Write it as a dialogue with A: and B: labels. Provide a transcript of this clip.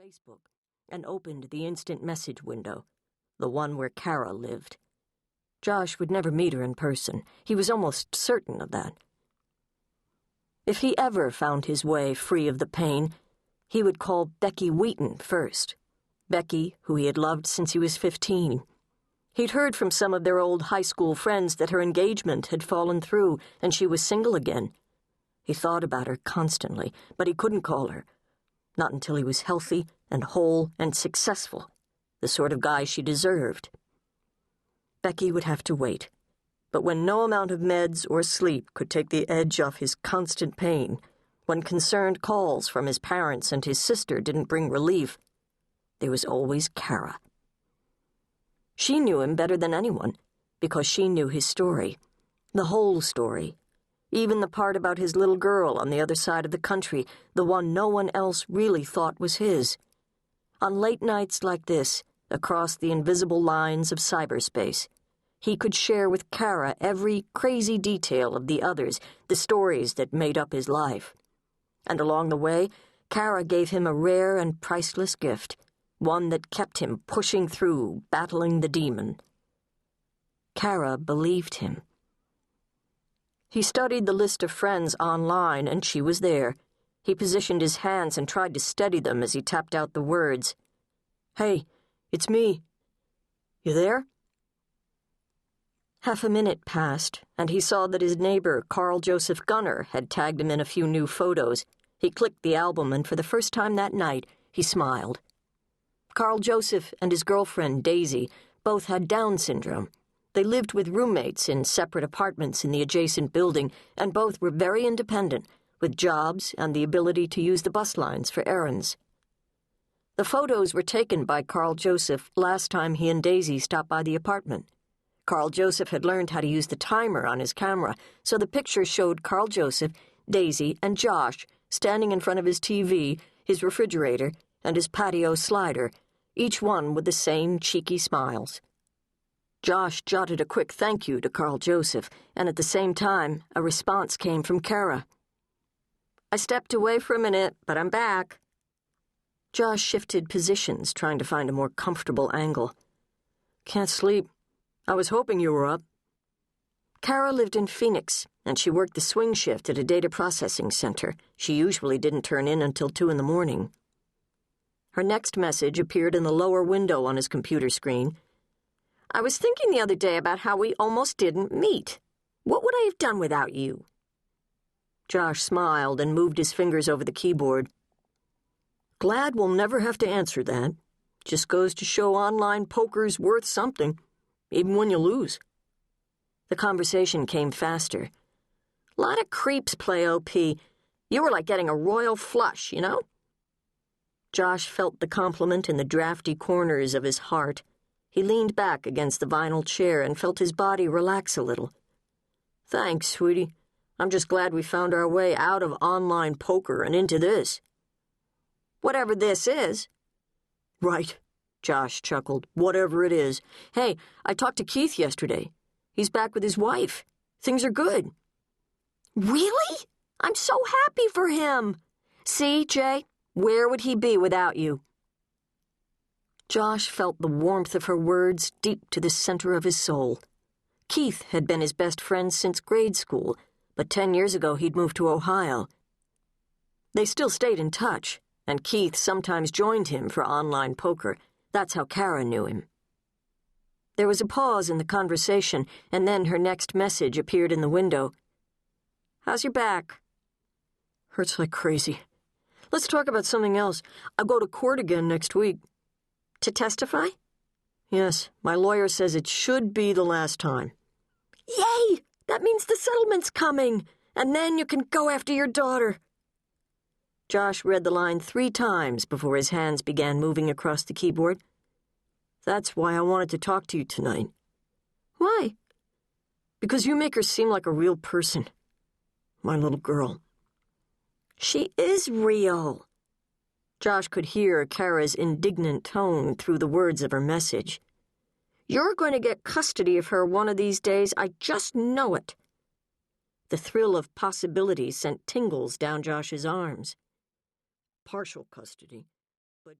A: Facebook and opened the instant message window, the one where Kara lived. Josh would never meet her in person. He was almost certain of that. If he ever found his way free of the pain, he would call Becky Wheaton first. Becky, who he had loved since he was 15. He'd heard from some of their old high school friends that her engagement had fallen through and she was single again. He thought about her constantly, but he couldn't call her. Not until he was healthy and whole and successful, the sort of guy she deserved. Becky would have to wait. But when no amount of meds or sleep could take the edge off his constant pain, when concerned calls from his parents and his sister didn't bring relief, there was always Kara. She knew him better than anyone, because she knew his story, the whole story, even the part about his little girl on the other side of the country, the one no one else really thought was his. On late nights like this, across the invisible lines of cyberspace, he could share with Kara every crazy detail of the others, the stories that made up his life. And along the way, Kara gave him a rare and priceless gift, one that kept him pushing through, battling the demon. Kara believed him. He studied the list of friends online, and she was there. He positioned his hands and tried to steady them as he tapped out the words. "Hey, it's me. You there?" Half a minute passed, and he saw that his neighbor, Carl Joseph Gunner, had tagged him in a few new photos. He clicked the album, and for the first time that night, he smiled. Carl Joseph and his girlfriend, Daisy, both had Down syndrome. They lived with roommates in separate apartments in the adjacent building, and both were very independent, with jobs and the ability to use the bus lines for errands. The photos were taken by Carl Joseph last time he and Daisy stopped by the apartment. Carl Joseph had learned how to use the timer on his camera, so the pictures showed Carl Joseph, Daisy, and Josh standing in front of his TV, his refrigerator, and his patio slider, each one with the same cheeky smiles. Josh jotted a quick thank you to Carl Joseph, and at the same time, a response came from Kara. "I stepped away for a minute, but I'm back." Josh shifted positions, trying to find a more comfortable angle. "Can't sleep. I was hoping you were up." Kara lived in Phoenix, and she worked the swing shift at a data processing center. She usually didn't turn in until 2 in the morning. Her next message appeared in the lower window on his computer screen. "I was thinking the other day about how we almost didn't meet. What would I have done without you?" Josh smiled and moved his fingers over the keyboard. "Glad we'll never have to answer that. Just goes to show online poker's worth something, even when you lose." The conversation came faster. "Lot of creeps play OP. You were like getting a royal flush, you know?" Josh felt the compliment in the drafty corners of his heart. He leaned back against the vinyl chair and felt his body relax a little. "Thanks, sweetie. I'm just glad we found our way out of online poker and into this." "Whatever this is." "Right," Josh chuckled. "Whatever it is. Hey, I talked to Keith yesterday. He's back with his wife. Things are good." "Really? I'm so happy for him. See, Jay, where would he be without you?" Josh felt the warmth of her words deep to the center of his soul. Keith had been his best friend since grade school, but 10 years ago he'd moved to Ohio. They still stayed in touch, and Keith sometimes joined him for online poker. That's how Kara knew him. There was a pause in the conversation, and then her next message appeared in the window. "How's your back?" "Hurts like crazy. Let's talk about something else. I'll go to court again next week." "To testify?" "Yes, my lawyer says it should be the last time." "Yay! That means the settlement's coming, and then you can go after your daughter." Josh read the line 3 times before his hands began moving across the keyboard. "That's why I wanted to talk to you tonight." "Why?" "Because you make her seem like a real person. My little girl." "She is real." Josh could hear Kara's indignant tone through the words of her message. "You're going to get custody of her one of these days. I just know it." The thrill of possibility sent tingles down Josh's arms. Partial custody.